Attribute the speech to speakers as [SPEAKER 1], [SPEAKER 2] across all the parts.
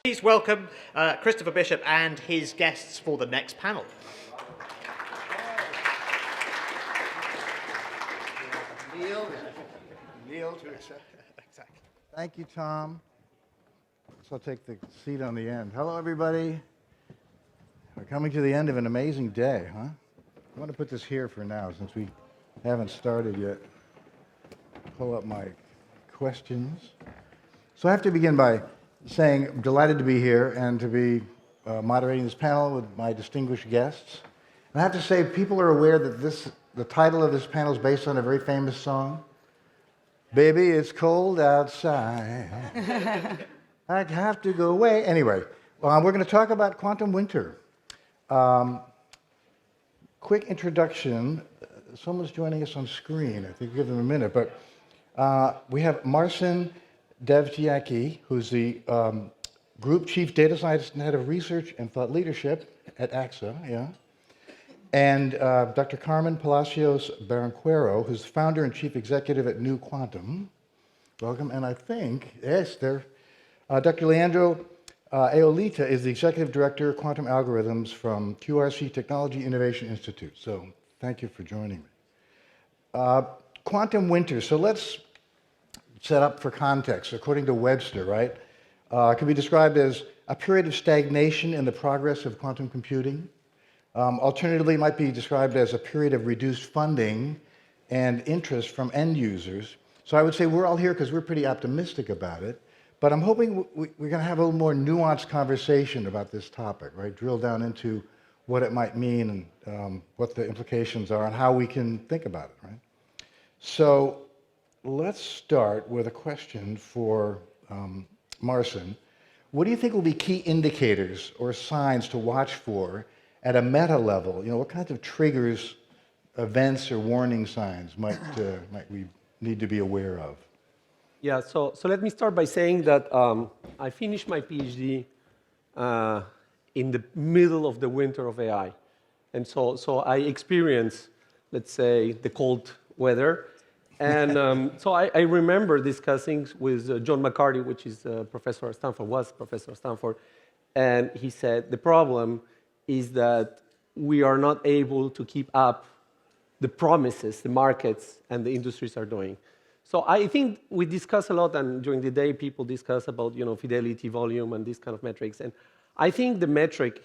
[SPEAKER 1] Please welcome Christopher Bishop and his guests for the next panel.
[SPEAKER 2] Kneel to accept. Exactly. Thank you, Tom. So I'll take the seat on the end. Hello, everybody. We're coming to the end of an amazing day, huh? I want to put this here for now since we haven't started yet. Pull up my questions. So I have to begin by saying I'm delighted to be here and to be moderating this panel with my distinguished guests. And I have to say, people are aware that the title of this panel is based on a very famous song. Baby, it's cold outside. I have to go away. Anyway, we're going to talk about quantum winter. Quick introduction. Someone's joining us on screen. I think we'll give them a minute. But we have Marcin Detyniecki, who's the Group Chief Data Scientist and Head of Research and Thought Leadership at AXA, yeah. And Dr. Carmen Palacios Berraquero, who's the founder and chief executive at New Quantum. Welcome. And I think, yes, Dr. Leandro Aolita is the executive director of quantum algorithms from QRC Technology Innovation Institute. So thank you for joining me. Quantum winter. So let's set up for context. According to Webster, right? It can be described as a period of stagnation in the progress of quantum computing. Alternatively, it might be described as a period of reduced funding and interest from end users. So I would say we're all here because we're pretty optimistic about it, but I'm hoping we're going to have a little more nuanced conversation about this topic, right? Drill down into what it might mean and what the implications are and how we can think about it, right? So let's start with a question for Marcin. What do you think will be key indicators or signs to watch for at a meta level? You know, what kinds of triggers, events, or warning signs might we need to be aware of?
[SPEAKER 3] Yeah, so let me start by saying that I finished my PhD in the middle of the winter of AI. And so I experienced, let's say, the cold weather. And so I remember discussing with John McCarty, which is a professor at Stanford, was professor at Stanford, and he said the problem is that we are not able to keep up the promises the markets and the industries are doing. So I think we discuss a lot, and during the day people discuss about fidelity, volume, and these kind of metrics. And I think the metric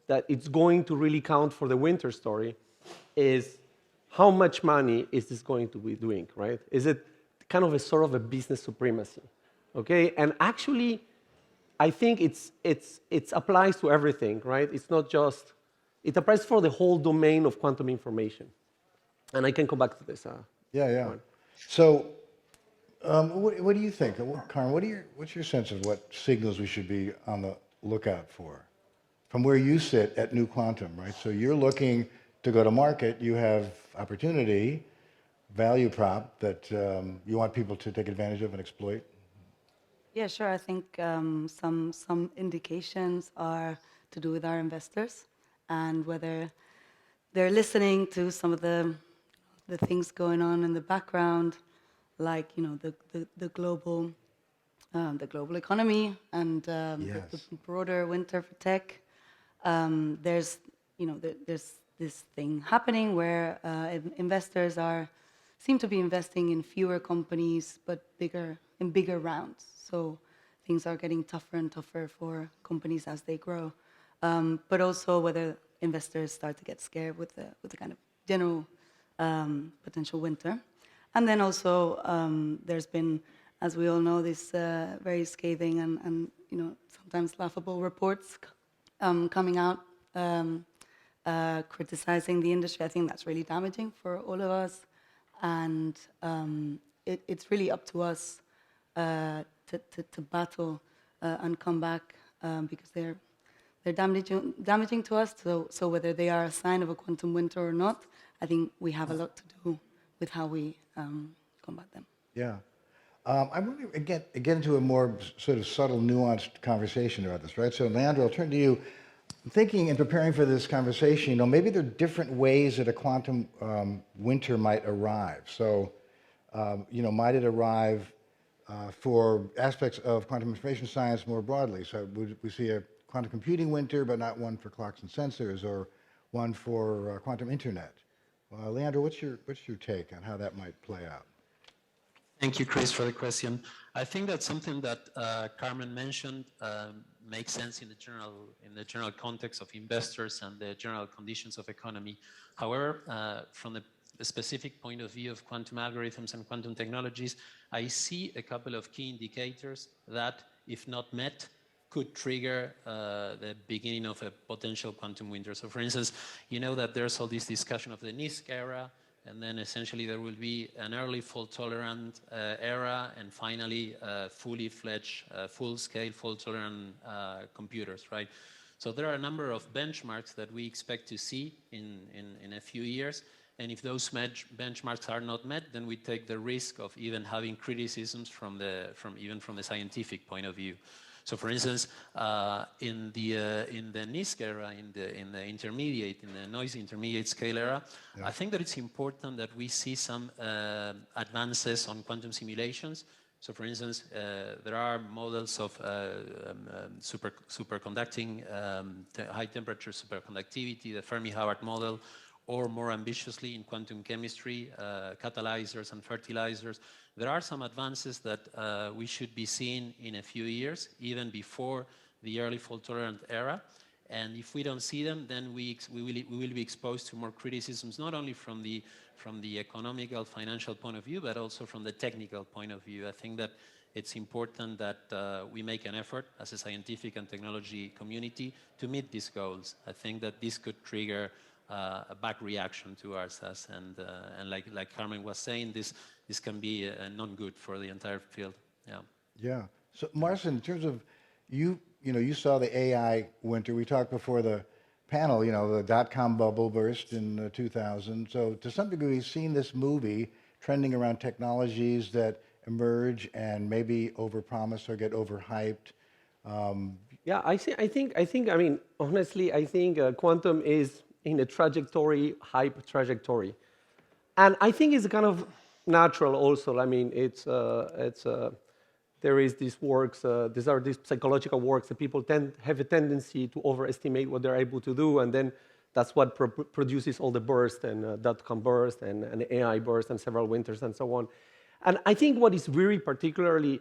[SPEAKER 3] that it's going to really count for the winter story is how much money is this going to be doing, right? Is it kind of a sort of a business supremacy, okay? And actually, I think it applies to everything, right? It's not just, it applies for the whole domain of quantum information. And I can come back to this.
[SPEAKER 2] Yeah. So, what do you think, Carmen? What's your sense of what signals we should be on the lookout for, from where you sit at New Quantum, right? So you're looking to go to market. You have opportunity, value prop that you want people to take advantage of and exploit.
[SPEAKER 4] Yeah, sure. I think some indications are to do with our investors and whether they're listening to some of the things going on in the background, like the global economy and
[SPEAKER 2] Yes.
[SPEAKER 4] the broader winter for tech. There's this thing happening where investors seem to be investing in fewer companies but in bigger rounds. So things are getting tougher and tougher for companies as they grow. But also whether investors start to get scared with the kind of general potential winter. And then also there's been, as we all know, this very scathing and sometimes laughable reports coming out criticizing the industry. I think that's really damaging for all of us. And it's really up to us to battle and come back because they're damaging to us. So whether they are a sign of a quantum winter or not, I think we have a lot to do with how we combat them.
[SPEAKER 2] Yeah. I want to get into a more sort of subtle, nuanced conversation about this, right? So, Leandro, I'll turn to you. Thinking and preparing for this conversation, maybe there are different ways that a quantum winter might arrive. So, might it arrive for aspects of quantum information science more broadly. So would we see a quantum computing winter, but not one for clocks and sensors, or one for quantum internet? Leandro, what's your take on how that might play out?
[SPEAKER 5] Thank you, Chris, for the question. I think that's something that Carmen mentioned makes sense in the general context of investors and the general conditions of economy. However, from the specific point of view of quantum algorithms and quantum technologies, I see a couple of key indicators that, if not met, could trigger the beginning of a potential quantum winter. So for instance, you know that there's all this discussion of the NISQ era, and then essentially there will be an early fault-tolerant era, and finally fully fledged, full-scale fault-tolerant computers, right? So there are a number of benchmarks that we expect to see in a few years, and if those benchmarks are not met, then we take the risk of even having criticisms from the scientific point of view. So, for instance, in the NISQ era, in the noisy intermediate scale era, yeah. I think that it's important that we see some advances on quantum simulations. So, for instance, there are models of superconducting, high temperature superconductivity, the Fermi-Howard model, or more ambitiously in quantum chemistry, catalyzers and fertilizers. There are some advances that we should be seeing in a few years, even before the early fault-tolerant era. And if we don't see them, then we will be exposed to more criticisms, not only from the economical, financial point of view, but also from the technical point of view. I think that it's important that we make an effort as a scientific and technology community to meet these goals. I think that this could trigger a back reaction to ourselves, and like Carmen was saying, this can be not good for the entire field. Yeah.
[SPEAKER 2] Yeah. So Marcin, in terms of you saw the AI winter. We talked before the panel. The dot-com bubble burst in 2000. So to some degree, we've seen this movie trending around technologies that emerge and maybe overpromise or get overhyped.
[SPEAKER 3] Yeah, I think. I mean, honestly, I think quantum is in a hype trajectory. And I think it's kind of natural also. I mean, there is these works, these are these psychological works that people have a tendency to overestimate what they're able to do, and then that's what produces all the burst and dot-com burst and AI burst and several winters and so on. And I think what is really particularly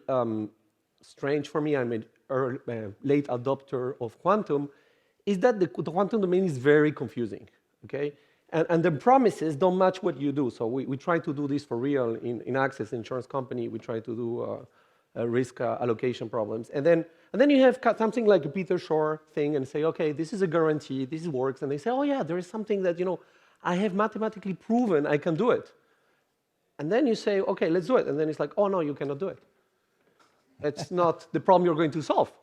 [SPEAKER 3] strange for me, I'm a late adopter of quantum, is that the quantum domain is very confusing, okay? And the promises don't match what you do. So we try to do this for real in Access Insurance Company. We try to do risk allocation problems. And then you have something like a Peter Shor thing and say, okay, this is a guarantee, this works. And they say, oh yeah, there is something that, I have mathematically proven I can do it. And then you say, okay, let's do it. And then it's like, oh no, you cannot do it. It's not the problem you're going to solve.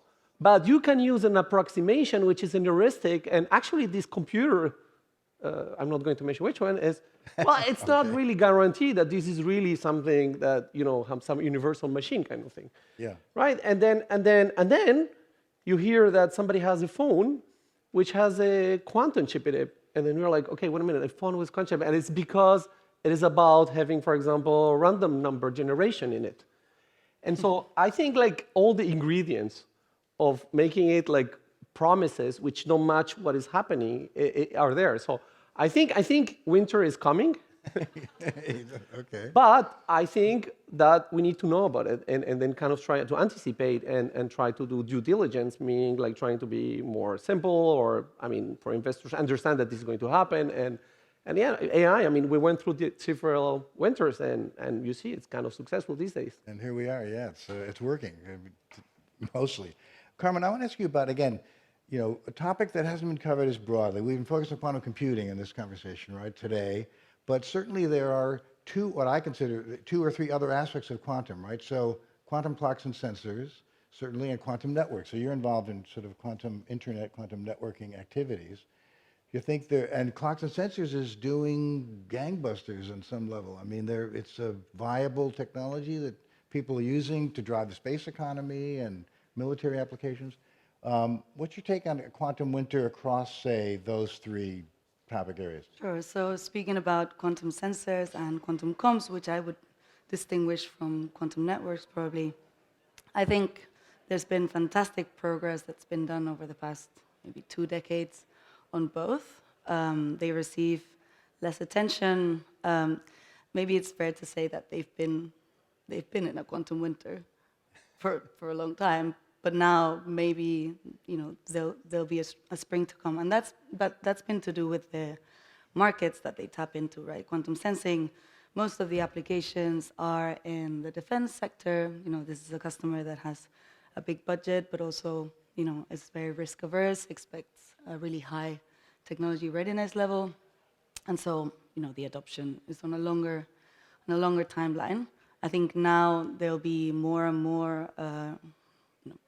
[SPEAKER 3] But you can use an approximation which is an heuristic, and actually this computer, I'm not going to mention which one, is, well, it's okay. Not really guaranteed that this is really something that, have some universal machine kind of thing.
[SPEAKER 2] Yeah.
[SPEAKER 3] Right? And then you hear that somebody has a phone which has a quantum chip in it, and then you're like, okay, wait a minute, a phone with quantum chip, and it's because it is about having, for example, random number generation in it. And so I think like all the ingredients of making it like promises which don't match what is happening are there. So I think winter is coming.
[SPEAKER 2] Okay.
[SPEAKER 3] But I think that we need to know about it and then kind of try to anticipate and try to do due diligence, meaning like trying to be more simple, or for investors understand that this is going to happen. And yeah, AI, we went through several winters and you see it's kind of successful these days.
[SPEAKER 2] And here we are, yeah, it's working, mostly. Carmen, I want to ask you about, again, a topic that hasn't been covered as broadly. We've been focused on quantum computing in this conversation, right, today. But certainly there are what I consider two or three other aspects of quantum, right? So quantum clocks and sensors, certainly, and quantum networks. So you're involved in sort of quantum internet, quantum networking activities. You think and clocks and sensors is doing gangbusters on some level. It's a viable technology that people are using to drive the space economy and military applications. What's your take on a quantum winter across, say, those three topic areas?
[SPEAKER 4] Sure. So speaking about quantum sensors and quantum comms, which I would distinguish from quantum networks probably. I think there's been fantastic progress that's been done over the past maybe 2 decades on both. They receive less attention. Maybe it's fair to say that they've been in a quantum winter for a long time, but now maybe there'll be a spring to come, and that's been to do with the markets that they tap into, right? Quantum sensing. Most of the applications are in the defense sector. This is a customer that has a big budget, but also is very risk averse, expects a really high technology readiness level, and so the adoption is on a longer timeline. I think now there'll be more and more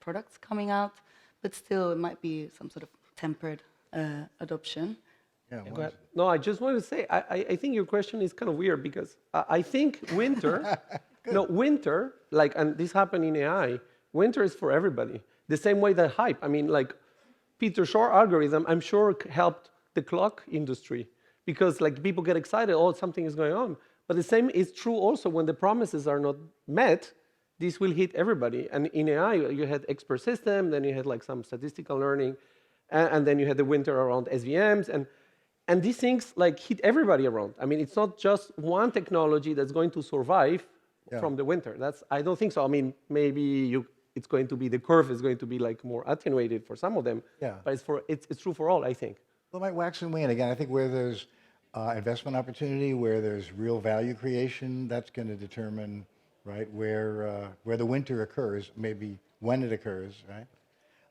[SPEAKER 4] products coming out, but still it might be some sort of tempered adoption.
[SPEAKER 2] Yeah,
[SPEAKER 3] Go ahead. No, I just wanted to say, I think your question is kind of weird because I think winter, winter, and this happened in AI, winter is for everybody. The same way that hype, Peter Shor algorithm, I'm sure helped the clock industry because people get excited, oh, something is going on. But the same is true also when the promises are not met, this will hit everybody. And in AI, you had expert system, then you had some statistical learning, and then you had the winter around SVMs, and these things hit everybody around. It's not just one technology that's going to survive from the winter. I don't think so. Maybe it's going to be, the curve is going to be more attenuated for some of them, but it's true for all, I think.
[SPEAKER 2] Well, it might wax and wane again. I think where there's investment opportunity, where there's real value creation, that's going to determine, right, where the winter occurs, maybe when it occurs, right?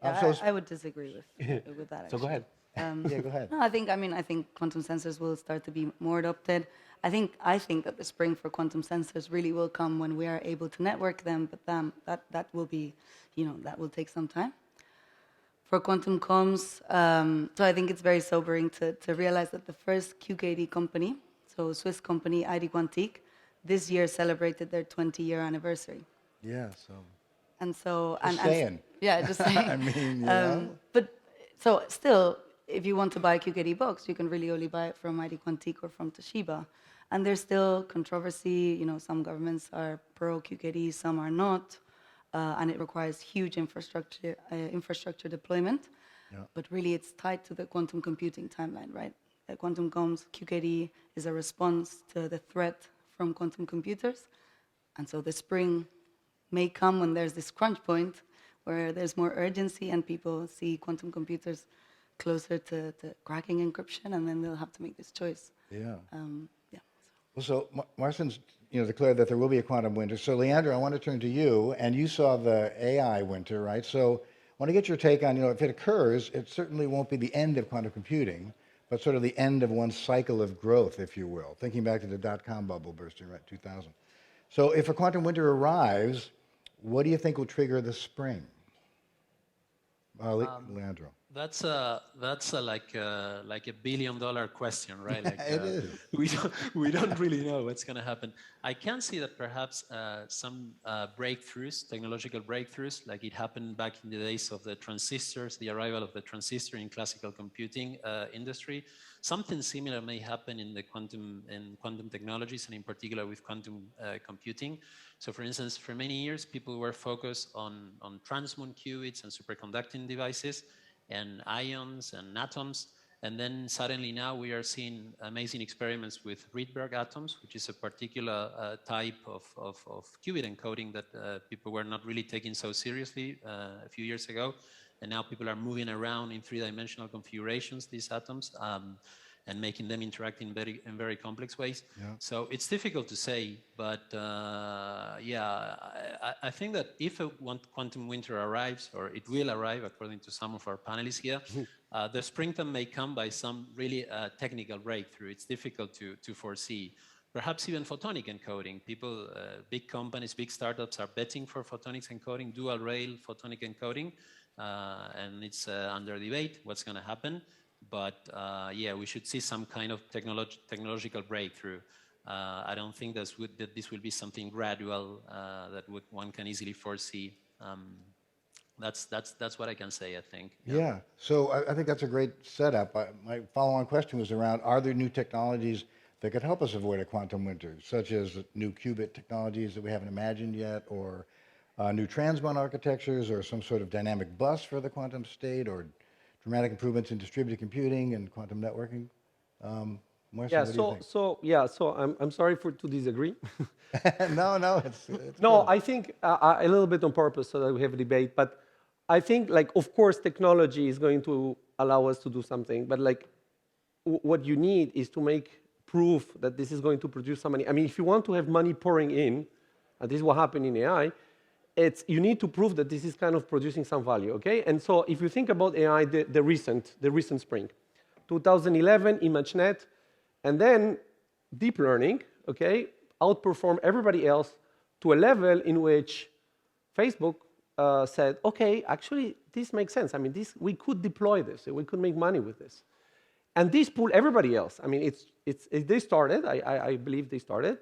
[SPEAKER 4] Yeah, I would disagree with that.
[SPEAKER 3] So go ahead.
[SPEAKER 2] Yeah, go ahead.
[SPEAKER 4] No, I think quantum sensors will start to be more adopted. I think that the spring for quantum sensors really will come when we are able to network them, but that will be, that will take some time. For quantum comms, so I think it's very sobering to realize that the first QKD company, so Swiss company ID Quantique, this year celebrated their 20-year anniversary.
[SPEAKER 2] Yeah, so.
[SPEAKER 4] And so,
[SPEAKER 2] Just saying.
[SPEAKER 4] Yeah, just saying. But so still, if you want to buy a QKD box, you can really only buy it from ID Quantique or from Toshiba. And there's still controversy. Some governments are pro QKD, some are not, and it requires huge infrastructure deployment. Yeah. But really, it's tied to the quantum computing timeline, right? Quantum comms, QKD is a response to the threat from quantum computers, and so the spring may come when there's this crunch point where there's more urgency and people see quantum computers closer to cracking encryption, and then they'll have to make this choice.
[SPEAKER 2] Yeah.
[SPEAKER 4] Yeah.
[SPEAKER 2] Well, so Marcin's declared that there will be a quantum winter. So Leandro, I want to turn to you, and you saw the AI winter, right? So I want to get your take on, if it occurs, it certainly won't be the end of quantum computing, but sort of the end of one cycle of growth, if you will, thinking back to the dot-com bubble bursting right 2000. So if a quantum winter arrives, what do you think will trigger the spring? Leandro.
[SPEAKER 5] That's like a $billion question, right?
[SPEAKER 2] It is.
[SPEAKER 5] We don't really know what's going to happen. I can see that perhaps some breakthroughs, technological breakthroughs, like it happened back in the days of the transistors, the arrival of the transistor in classical computing industry. Something similar may happen in quantum technologies, and in particular with quantum computing. So, for instance, for many years, people were focused on transmon qubits and superconducting devices, and ions and atoms, and then suddenly now we are seeing amazing experiments with Rydberg atoms, which is a particular type of qubit encoding that people were not really taking so seriously a few years ago, and now people are moving around in three-dimensional configurations, these atoms, and making them interact in very complex ways. Yeah. So it's difficult to say, but yeah, I think that if a quantum winter arrives, or it will arrive according to some of our panelists here, the springtime may come by some really technical breakthrough. It's difficult to foresee. Perhaps even photonic encoding. People, big companies, big startups are betting for photonics encoding, dual rail photonic encoding, and it's under debate what's going to happen. But yeah, we should see some kind of technological breakthrough. I don't think that this will be something gradual that one can easily foresee. That's what I can say, I think.
[SPEAKER 2] Yeah. So I think that's a great setup. My follow-on question was around, are there new technologies that could help us avoid a quantum winter, such as new qubit technologies that we haven't imagined yet, or new transmon architectures, or some sort of dynamic bus for the quantum state, or dramatic improvements in distributed computing and quantum networking? Marcin,
[SPEAKER 3] Yeah,
[SPEAKER 2] what do you think?
[SPEAKER 3] so I'm sorry to disagree.
[SPEAKER 2] No, it's
[SPEAKER 3] No,
[SPEAKER 2] good.
[SPEAKER 3] I think a little bit on purpose so that we have a debate, but I think, like, of course, technology is going to allow us to do something, but like, what you need is to make proof that this is going to produce some money. I mean, if you want to have money pouring in, and this is what happened in AI, you need to prove that this is kind of producing some value, okay? And so if you think about AI, the recent spring, 2011, ImageNet, and then deep learning, okay, outperformed everybody else to a level in which Facebook said, okay, actually, this makes sense. I mean, we could deploy this. We could make money with this. And this pulled everybody else. I mean, they started, I believe they started,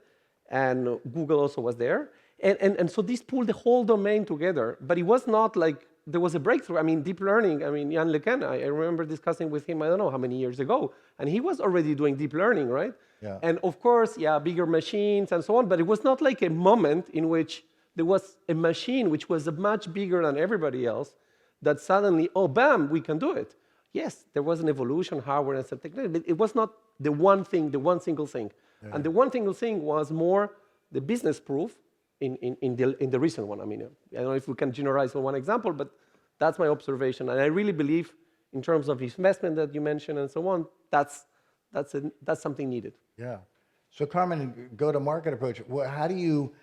[SPEAKER 3] and Google also was there. And so this pulled the whole domain together. But it was not like there was a breakthrough. I mean, deep learning, I mean, Jan LeCun, I remember discussing with him, I don't know how many years ago, and he was already doing deep learning, right?
[SPEAKER 2] Yeah.
[SPEAKER 3] And of course, yeah, bigger machines and so on, but it was not like a moment in which there was a machine which was much bigger than everybody else that suddenly, oh, bam, we can do it. Yes, there was an evolution, hardware and some technology, but it was not the one thing, the one single thing. Yeah. And the one single thing was more the business proof in the recent one. I mean, I don't know if we can generalize on one example, but that's my observation. And I really believe, in terms of investment that you mentioned and so on, that's something needed.
[SPEAKER 2] Yeah. So Carmen, go-to-market approach. How do you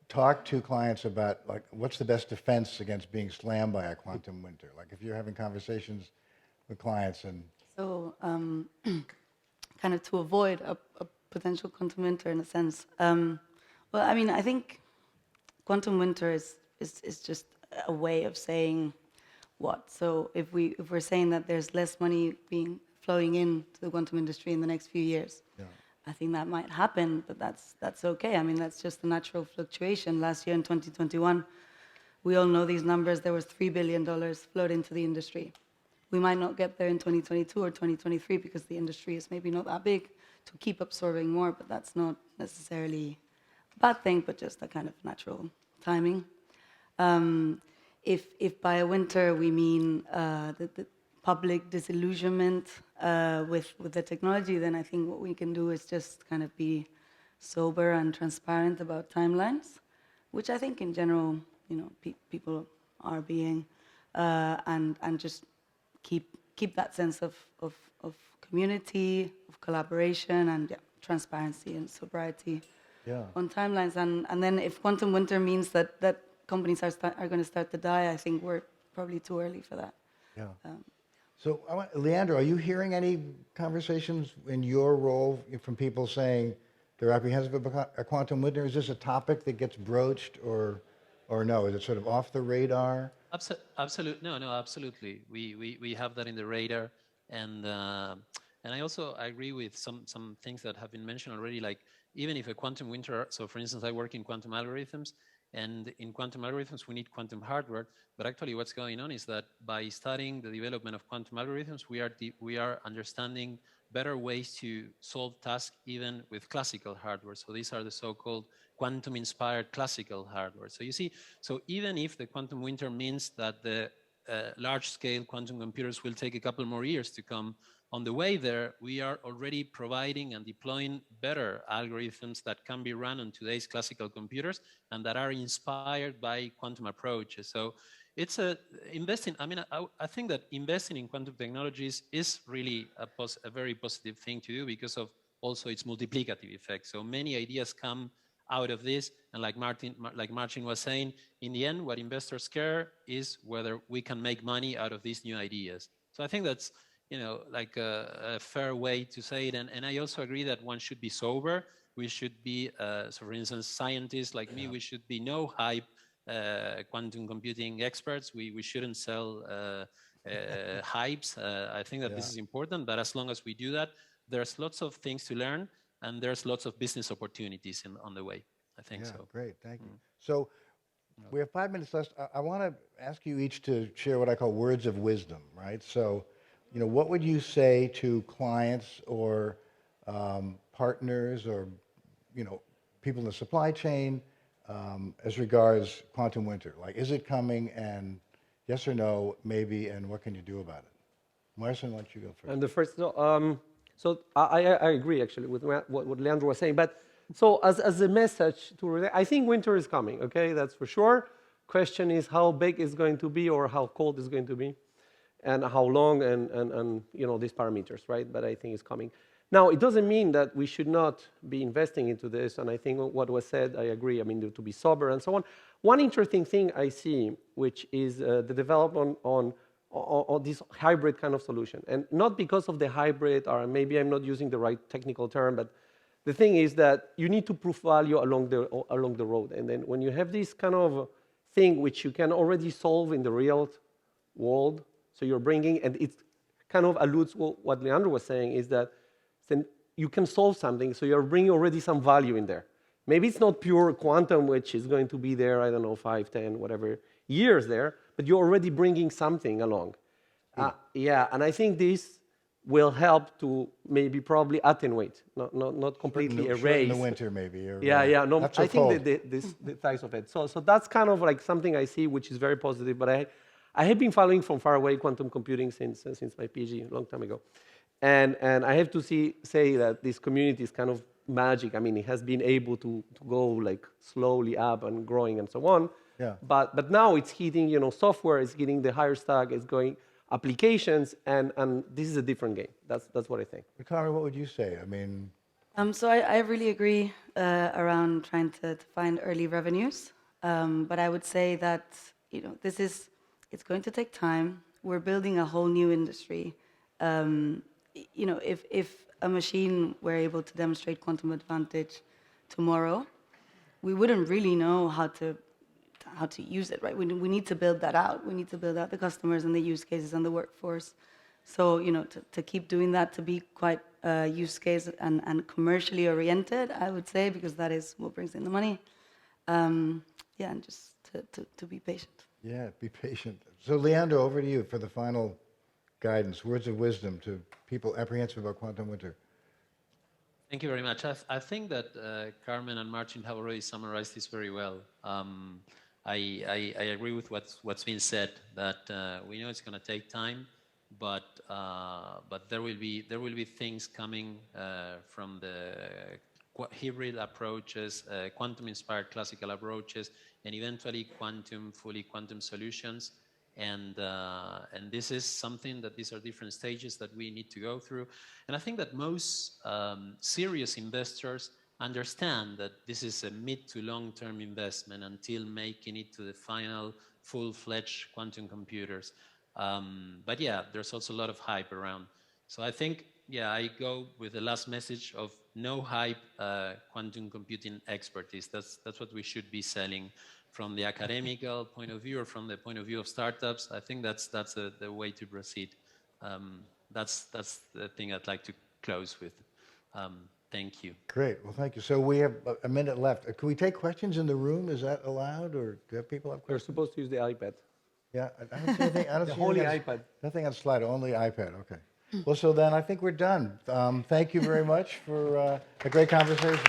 [SPEAKER 2] talk to clients about, like, what's the best defense against being slammed by a quantum winter? Like, if you're having conversations with clients and...
[SPEAKER 4] So, kind of to avoid a potential quantum winter, in a sense. Well, I mean, I think quantum winter is just a way of saying what. So if we're saying that there's less money flowing into the quantum industry in the next few years, yeah, I think that might happen, but that's okay. I mean, that's just the natural fluctuation. Last year in 2021, we all know these numbers. There was $3 billion flowed into the industry. We might not get there in 2022 or 2023 because the industry is maybe not that big to keep absorbing more, but that's not necessarily a bad thing, but just a kind of natural timing. If by a winter we mean the public disillusionment with the technology, then I think what we can do is just kind of be sober and transparent about timelines, which I think in general, people are being, and just keep that sense of community, of collaboration, and transparency and sobriety on timelines. And then if quantum winter means that companies are going to start to die, I think we're probably too early for that.
[SPEAKER 2] Yeah. So, Leandro, are you hearing any conversations in your role from people saying they're apprehensive about a quantum winter? Is this a topic that gets broached, or no? Is it sort of off the radar?
[SPEAKER 5] Absolutely. No, absolutely. We have that in the radar, and I also agree with some things that have been mentioned already. Like, even if a quantum winter, so for instance, I work in quantum algorithms, and in quantum algorithms we need quantum hardware. But actually, what's going on is that by studying the development of quantum algorithms, we are understanding better ways to solve tasks even with classical hardware. So these are the so-called quantum-inspired classical hardware. So you see, so even if the quantum winter means that the large-scale quantum computers will take a couple more years to come, on the way there, we are already providing and deploying better algorithms that can be run on today's classical computers and that are inspired by quantum approaches. So it's investing. I mean, I think that investing in quantum technologies is really a very positive thing to do because of also its multiplicative effect. So many ideas come out of this, and like Marcin was saying, in the end, what investors care is whether we can make money out of these new ideas. So I think that's like a fair way to say it, and I also agree that one should be sober. We should be, so for instance, scientists like me, we should be no hype quantum computing experts. We shouldn't sell hypes. I think that this is important, but as long as we do that, there's lots of things to learn, and there's lots of business opportunities on the way. I think so.
[SPEAKER 2] Great, thank you. So we have 5 minutes left. I want to ask you each to share what I call words of wisdom, right? So, what would you say to clients or partners or, people in the supply chain as regards quantum winter? Like, is it coming, and yes or no, maybe, and what can you do about it? Marcin, why don't you go first?
[SPEAKER 3] And the first, so I agree actually with what Leandro was saying. But so as a message I think winter is coming. Okay, that's for sure. Question is how big it's going to be, or how cold it's going to be, and how long, and these parameters, right? But I think it's coming. Now, it doesn't mean that we should not be investing into this, and I think what was said, I agree. I mean, to be sober and so on. One interesting thing I see, which is the development on this hybrid kind of solution. And not because of the hybrid, or maybe I'm not using the right technical term, but the thing is that you need to prove value along the road. And then when you have this kind of thing which you can already solve in the real world, so you're bringing, and it kind of alludes what Leandro was saying, is that then you can solve something, so you're bringing already some value in there. Maybe it's not pure quantum, which is going to be there, I don't know, 5, 10, whatever years there, but you're already bringing something along. Yeah, and I think this will help to maybe probably attenuate, not completely erase.
[SPEAKER 2] In the winter, maybe. Or,
[SPEAKER 3] Yeah. No,
[SPEAKER 2] not so
[SPEAKER 3] I think
[SPEAKER 2] cold.
[SPEAKER 3] the size of it. So that's kind of like something I see, which is very positive. But I have been following from far away quantum computing since my PhD a long time ago, and I have to say that this community is kind of magic. I mean, it has been able to go like slowly up and growing and so on.
[SPEAKER 2] Yeah.
[SPEAKER 3] But now it's hitting, software is hitting the higher stack, it's going applications, and this is a different game. That's what I think.
[SPEAKER 2] Carmen, what would you say? I mean,
[SPEAKER 4] So I really agree around trying to find early revenues. But I would say that, it's going to take time. We're building a whole new industry. If a machine were able to demonstrate quantum advantage tomorrow, we wouldn't really know how to use it, right? We need to build that out. We need to build out the customers and the use cases and the workforce. So, to keep doing that, to be quite use case and commercially oriented, I would say, because that is what brings in the money. And just to be patient.
[SPEAKER 2] yeah, be patient. So, Leandro, over to you for the final guidance, words of wisdom to people apprehensive about quantum winter.
[SPEAKER 5] Thank you very much. I think that Carmen and Marcin have already summarized this very well. I agree with what's been said, that we know it's going to take time, but there will be things coming from the hybrid approaches, quantum-inspired classical approaches, and eventually fully quantum solutions. And this is something that these are different stages that we need to go through. And I think that most serious investors understand that this is a mid to long-term investment until making it to the final full-fledged quantum computers. But yeah, there's also a lot of hype around. So I think, I go with the last message of no hype quantum computing expertise. That's what we should be selling. From the academical point of view, or from the point of view of startups, I think that's the way to proceed. That's the thing I'd like to close with. Thank you.
[SPEAKER 2] Great. Well, thank you. So we have a minute left. Can we take questions in the room? Is that allowed, or do have people have
[SPEAKER 3] You're
[SPEAKER 2] questions?
[SPEAKER 3] supposed to use the iPad.
[SPEAKER 2] Yeah, I don't see anything. I don't
[SPEAKER 3] The
[SPEAKER 2] see
[SPEAKER 3] holy
[SPEAKER 2] anything
[SPEAKER 3] iPad.
[SPEAKER 2] Nothing on slide, only iPad. Okay. Well, so then I think we're done. Thank you very much for a great conversation.